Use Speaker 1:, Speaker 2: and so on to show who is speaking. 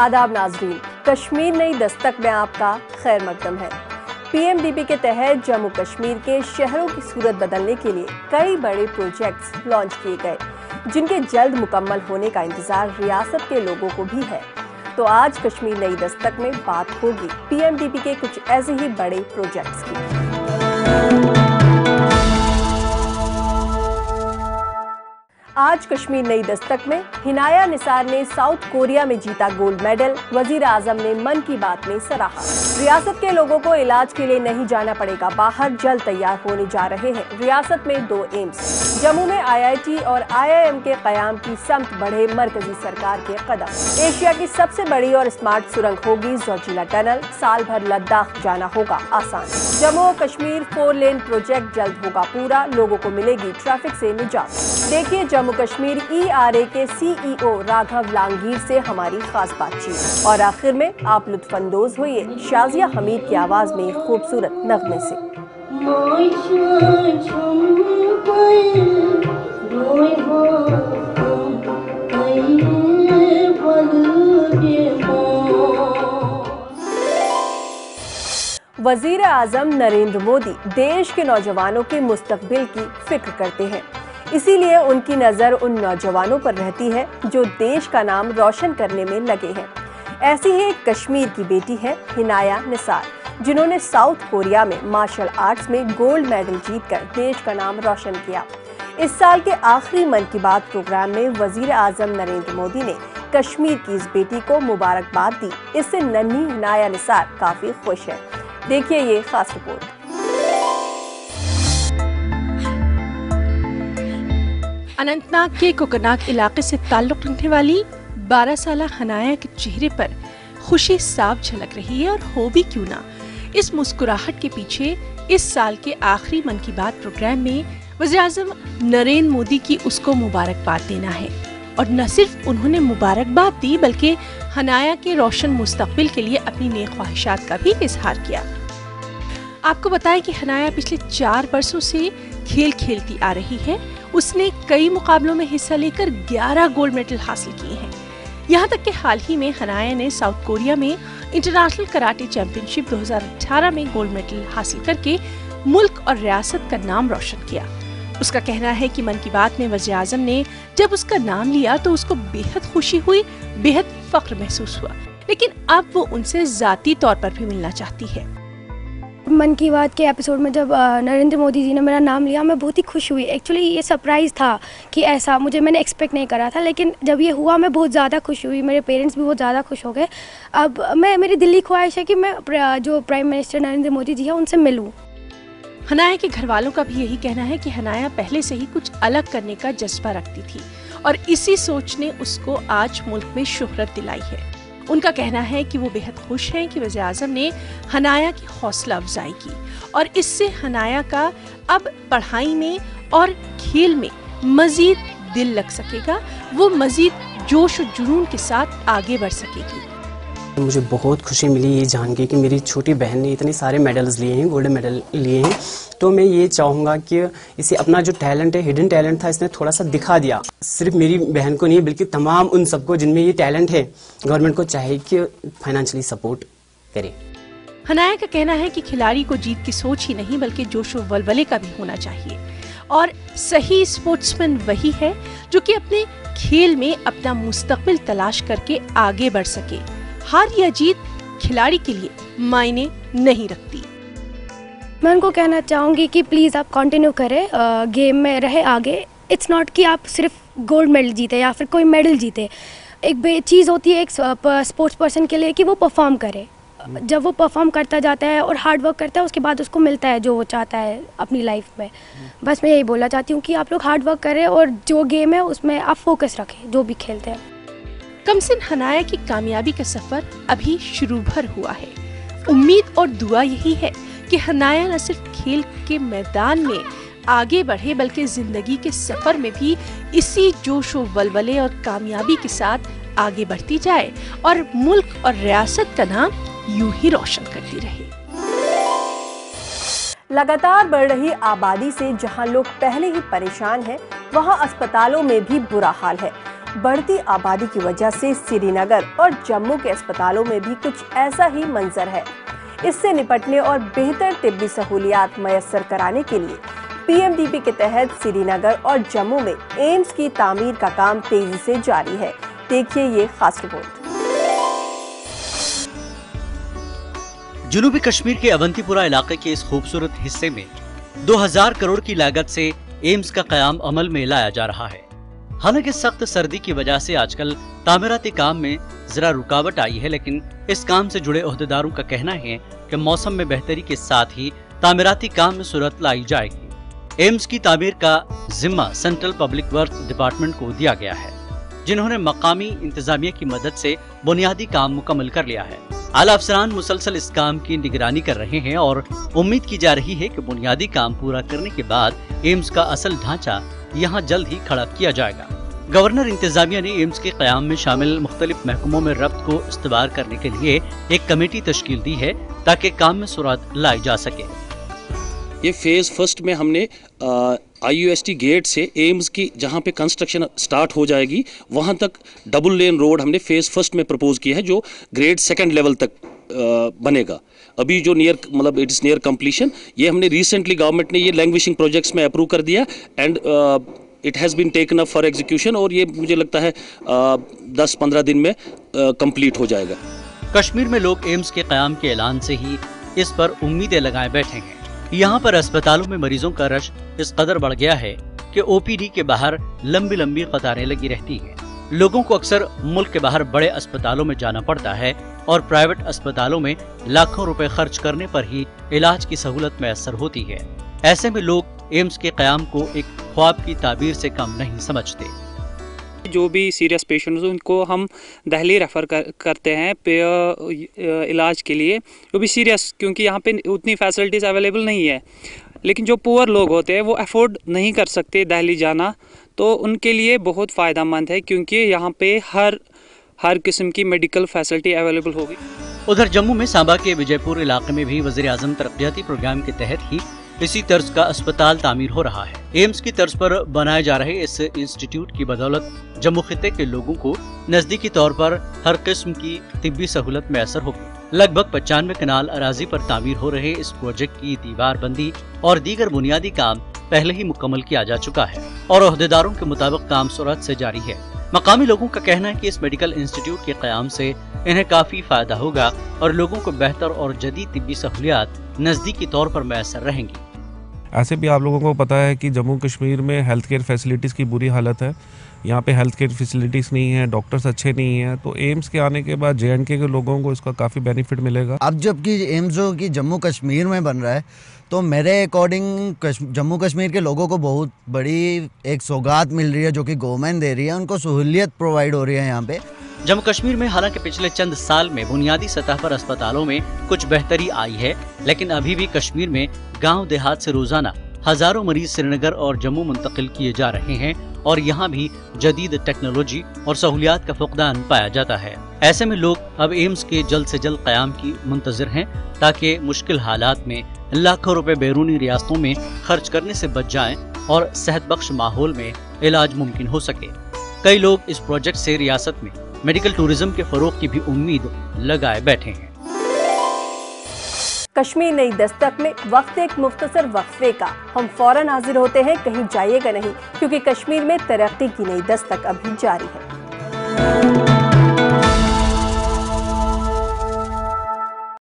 Speaker 1: आदाब नाजरीन, कश्मीर नई दस्तक में आपका खैर मकदम है। पीएमडीपी के तहत जम्मू कश्मीर के शहरों की सूरत बदलने के लिए कई बड़े प्रोजेक्ट्स लॉन्च किए गए, जिनके जल्द मुकम्मल होने का इंतजार रियासत के लोगों को भी है। तो आज कश्मीर नई दस्तक में बात होगी पीएमडीपी के कुछ ऐसे ही बड़े प्रोजेक्ट्स की। आज कश्मीर नई दस्तक में हिनाया निसार ने साउथ कोरिया में जीता गोल्ड मेडल, वजीर आजम ने मन की बात में सराहा। रियासत के लोगों को इलाज के लिए नहीं जाना पड़ेगा बाहर, जल्द तैयार होने जा रहे हैं रियासत में 2 एम्स। जम्मू में आईआईटी और आईआईएम के कयाम की समत बढ़े मरकजी सरकार के कदम। एशिया की सबसे बड़ी और स्मार्ट सुरंग होगी जोजिला टनल, साल भर लद्दाख जाना होगा आसान। जम्मू और कश्मीर 4 लेन प्रोजेक्ट जल्द होगा पूरा, लोगों को मिलेगी ट्रैफिक से निजात। देखिए जम्मू कश्मीर ERA के CEO राघव लांगीर से हमारी खास बातचीत। और आखिर में आप लुत्फानंदोज होइए शाजिया हमीद की आवाज में खूबसूरत नगमे से। वजीर आजम नरेंद्र मोदी देश के नौजवानों के मुस्तकबिल की फिक्र करते हैं, इसीलिए उनकी नजर उन नौजवानों पर रहती है जो देश का नाम रोशन करने में लगे हैं। ऐसी ही एक कश्मीर की बेटी है हिनाया निसार, जिन्होंने साउथ कोरिया में मार्शल आर्ट्स में गोल्ड मेडल जीतकर देश का नाम रोशन किया। इस साल के आखिरी मन की बात प्रोग्राम में वजीर आजम नरेंद्र मोदी ने कश्मीर की इस बेटी को मुबारकबाद दी। इससे नन्ही हिनाया निसार काफी खुश है। देखिए ये खास रिपोर्ट।
Speaker 2: अनंतनाग के कोकरनाग इलाके से ताल्लुक रखने वाली 12 साला हनाया के चेहरे पर खुशी साफ झलक रही है, और हो भी क्यों ना। इस मुस्कुराहट के पीछे इस साल के आखिरी मन की बात प्रोग्राम में वज़ीर-ए-आज़म नरेंद्र मोदी की उसको मुबारकबाद देना है। और न सिर्फ उन्होंने मुबारकबाद दी, बल्कि हनाया के रोशन मुस्तकबिल के लिए अपनी नेक ख्वाहिशात का भी इजहार किया। आपको बताएं कि हनाया पिछले 4 बरसों से खेल खेलती आ रही है। उसने कई मुकाबलों में हिस्सा लेकर 11 गोल्ड मेडल हासिल किए हैं। यहाँ तक कि हाल ही में हनाया ने साउथ कोरिया में इंटरनेशनल कराटे चैंपियनशिप 2018 में गोल्ड मेडल हासिल करके मुल्क और रियासत का नाम रोशन किया। उसका कहना है कि मन की बात में वज़ीर आज़म ने जब उसका नाम लिया तो उसको बेहद खुशी हुई, बेहद फख्र महसूस हुआ, लेकिन अब वो उनसे जाती तौर पर भी मिलना चाहती है।
Speaker 3: मन की बात के एपिसोड में जब नरेंद्र मोदी जी ने मेरा नाम लिया, मैं बहुत ही खुश हुई। एक्चुअली ये सरप्राइज़ था कि ऐसा मैंने एक्सपेक्ट नहीं करा था, लेकिन जब ये हुआ मैं बहुत ज़्यादा खुश हुई। मेरे पेरेंट्स भी बहुत ज़्यादा खुश हो गए। अब मेरी दिली ख्वाहिश है कि मैं जो प्राइम मिनिस्टर नरेंद्र मोदी जी है उनसे मिलूँ।
Speaker 2: हनाया के घर वालों का भी यही कहना है कि हनाया पहले से ही कुछ अलग करने का जज्बा रखती थी, और इसी सोच ने उसको आज मुल्क में शोहरत दिलाई है। उनका कहना है कि वो बेहद खुश हैं कि वज़ीर आज़म ने हनाया की हौसला अफजाई की, और इससे हनाया का अब पढ़ाई में और खेल में मजीद दिल लग सकेगा। वो मजीद जोश और जुनून के साथ आगे बढ़ सकेगी।
Speaker 4: मुझे बहुत खुशी मिली ये जान के कि मेरी छोटी बहन ने इतने सारे मेडल्स लिए हैं, गोल्ड मेडल लिए हैं। तो मैं ये चाहूँगा कि इसे अपना जो टैलेंट है, हिडन टैलेंट था, इसने थोड़ा सा दिखा दिया। सिर्फ मेरी बहन को नहीं बल्कि तमाम उन सबको जिनमें ये टैलेंट है, गवर्नमेंट को चाहिए कि फाइनेंशियली सपोर्ट करे।
Speaker 2: हनाया का कहना है कि खिलाड़ी को जीत की सोच ही नहीं बल्कि जोशो वलवले का भी होना चाहिए, और सही स्पोर्ट्समैन वही है जो कि अपने खेल में अपना मुस्तकबिल तलाश करके आगे बढ़ सके। हार या जीत खिलाड़ी के लिए मायने नहीं रखती।
Speaker 3: मैं उनको कहना चाहूँगी कि प्लीज़ आप कंटिन्यू करें, गेम में रहे आगे। इट्स नॉट कि आप सिर्फ गोल्ड मेडल जीते या फिर कोई मेडल जीते। एक चीज़ होती है एक स्पोर्ट्स पर्सन के लिए कि वो परफॉर्म करे। जब वो परफॉर्म करता जाता है और हार्ड वर्क करता है, उसके बाद उसको मिलता है जो वो चाहता है अपनी लाइफ में। बस मैं यही बोलना चाहती हूँ कि आप लोग हार्ड वर्क करें और जो गेम है उसमें आप फोकस रखें, जो भी खेलते हैं।
Speaker 2: कमसिन हनाया की कामयाबी का सफर अभी शुरू भर हुआ है। उम्मीद और दुआ यही है कि हनाया न सिर्फ खेल के मैदान में आगे बढ़े बल्कि जिंदगी के सफर में भी इसी जोश व वलवले और कामयाबी के साथ आगे बढ़ती जाए और मुल्क और रियासत का नाम यूं ही रोशन करती रहे।
Speaker 1: लगातार बढ़ रही आबादी से जहां लोग पहले ही परेशान हैं, वहां अस्पतालों में भी बुरा हाल है। बढ़ती आबादी की वजह से श्रीनगर और जम्मू के अस्पतालों में भी कुछ ऐसा ही मंजर है। इससे निपटने और बेहतर तिब्बी सहूलियात मयस्सर कराने के लिए पीएमडीपी के तहत श्रीनगर और जम्मू में एम्स की तामीर का काम तेजी से जारी है। देखिए ये खास रिपोर्ट।
Speaker 5: जनूबी कश्मीर के अवंतीपुरा इलाके के इस खूबसूरत हिस्से में 2000 करोड़ की लागत से एम्स का कयाम अमल में लाया जा रहा है। हालांकि सख्त सर्दी की वजह से आजकल तामीराती काम में जरा रुकावट आई है, लेकिन इस काम से जुड़े ओहदेदारों का कहना है कि मौसम में बेहतरी के साथ ही तामीराती काम में सूरत लाई जाएगी। एम्स की तामीर का जिम्मा सेंट्रल पब्लिक वर्क डिपार्टमेंट को दिया गया है, जिन्होंने मकामी इंतजामिया की मदद से बुनियादी काम मुकम्मल कर लिया है। आला अफसरान मुसलसल इस काम की निगरानी कर रहे हैं और उम्मीद की जा रही है कि बुनियादी काम पूरा करने के बाद एम्स का असल ढांचा यहाँ जल्द ही खड़ा किया जाएगा। गवर्नर इंतजामिया ने एम्स के क़याम में शामिल मुख्तलिफ महकमों में रब्त को इस्तवार करने के लिए एक कमेटी तश्कील दी है ताकि काम में सुरात लाई जा सके।
Speaker 6: ये फेज़ फर्स्ट में हमने IUST गेट से एम्स की जहाँ पे कंस्ट्रक्शन स्टार्ट हो जाएगी वहाँ तक डबल लेन रोड हमने फेज़ फर्स्ट में प्रपोज किया है, जो ग्रेड 2 लेवल तक बनेगा। अभी जो मतलब इट इज़ नियर कंप्लीशन। ये हमने रिसेंटली गवर्नमेंट ने ये लैंग्वेजिंग प्रोजेक्ट्स में अप्रूव कर दिया and it has been taken up for execution और ये मुझे लगता है 10-15 दिन में कंप्लीट हो जाएगा।
Speaker 5: कश्मीर में लोग एम्स के क़याम के ऐलान से ही इस पर उम्मीदें लगाए बैठे हैं। यहाँ पर अस्पतालों में मरीजों का रश इस कदर बढ़ गया है कि OPD के बाहर लंबी लंबी कतारें लगी रहती हैं। लोगों को अक्सर मुल्क के बाहर बड़े अस्पतालों में जाना पड़ता है और प्राइवेट अस्पतालों में लाखों रुपए खर्च करने पर ही इलाज की सहूलत मैसर होती है। ऐसे में लोग एम्स के क़याम को एक ख्वाब की ताबीर से कम नहीं समझते।
Speaker 7: जो भी सीरियस पेशेंट्स उनको हम दिल्ली रेफ़र करते हैं इलाज के लिए, जो भी सीरियस, क्योंकि यहाँ पे उतनी फैसिलिटीज़ अवेलेबल नहीं है। लेकिन जो पुअर लोग होते हैं वो अफोर्ड नहीं कर सकते दिल्ली जाना, तो उनके लिए बहुत फ़ायदेमंद है क्योंकि यहाँ पे हर किस्म की मेडिकल फैसिलिटी अवेलेबल होगी।
Speaker 5: उधर जम्मू में सांबा के विजयपुर इलाके में भी वज़ीर-ए-आज़म तरक्याती प्रोग्राम के तहत ही इसी तर्ज का अस्पताल तामीर हो रहा है। एम्स की तर्ज पर बनाए जा रहे इस इंस्टीट्यूट की बदौलत जम्मू खित्ते के लोगों को नजदीकी तौर पर हर किस्म की तिब्बी सहूलत मैसर होगी। लगभग 95 कनाल अराजी पर तामीर हो रहे इस प्रोजेक्ट की दीवार बंदी और दीगर बुनियादी काम पहले ही मुकम्मल किया जा चुका है और ओहदेदारों के मुताबिक काम सूरत से जारी है। मकामी लोगों का कहना है कि इस मेडिकल इंस्टीट्यूट के क़याम से इन्हें काफी फायदा होगा और लोगों को बेहतर और जदीद तिब्बी सहूलियात नजदीकी तौर पर मैसर रहेंगी।
Speaker 8: ऐसे भी आप लोगों को पता है कि जम्मू कश्मीर में हेल्थ केयर फैसिलिटीज़ की बुरी हालत है। यहाँ पे हेल्थ केयर फैसिलिटीज़ नहीं है, डॉक्टर्स अच्छे नहीं हैं, तो एम्स के आने के बाद JNK के लोगों को इसका काफ़ी बेनिफिट मिलेगा।
Speaker 9: अब जबकि एम्स जो कि जम्मू कश्मीर में बन रहा है, तो मेरे अकॉर्डिंग जम्मू कश्मीर के लोगों को बहुत बड़ी एक सौगात मिल रही है जो कि गवर्नमेंट दे रही है, उनको सहूलियत प्रोवाइड हो रही है यहाँ पे।
Speaker 5: जम्मू कश्मीर में हालांकि पिछले चंद साल में बुनियादी सतह पर अस्पतालों में कुछ बेहतरी आई है, लेकिन अभी भी कश्मीर में गाँव देहात से रोजाना हजारों मरीज श्रीनगर और जम्मू मुंतकिल किए जा रहे हैं और यहाँ भी जदीद टेक्नोलॉजी और सहूलियात का फुकदान पाया जाता है। ऐसे में लोग अब एम्स के जल्द से जल्द क़याम की मुंतज़िर हैं ताकि मुश्किल हालात में लाखों रुपए बैरूनी रियासतों में खर्च करने से बच जाएं और सेहत बख्श माहौल में इलाज मुमकिन हो सके। कई लोग इस प्रोजेक्ट से रियासत में मेडिकल टूरिज्म के फरोग की भी उम्मीद लगाए बैठे हैं।
Speaker 1: कश्मीर नई दस्तक में वक्त एक मुख्तसर वक्फे का, हम फौरन हाजिर होते हैं, कहीं जाइएगा नहीं क्योंकि कश्मीर में तरक्की की नई दस्तक अभी जारी है।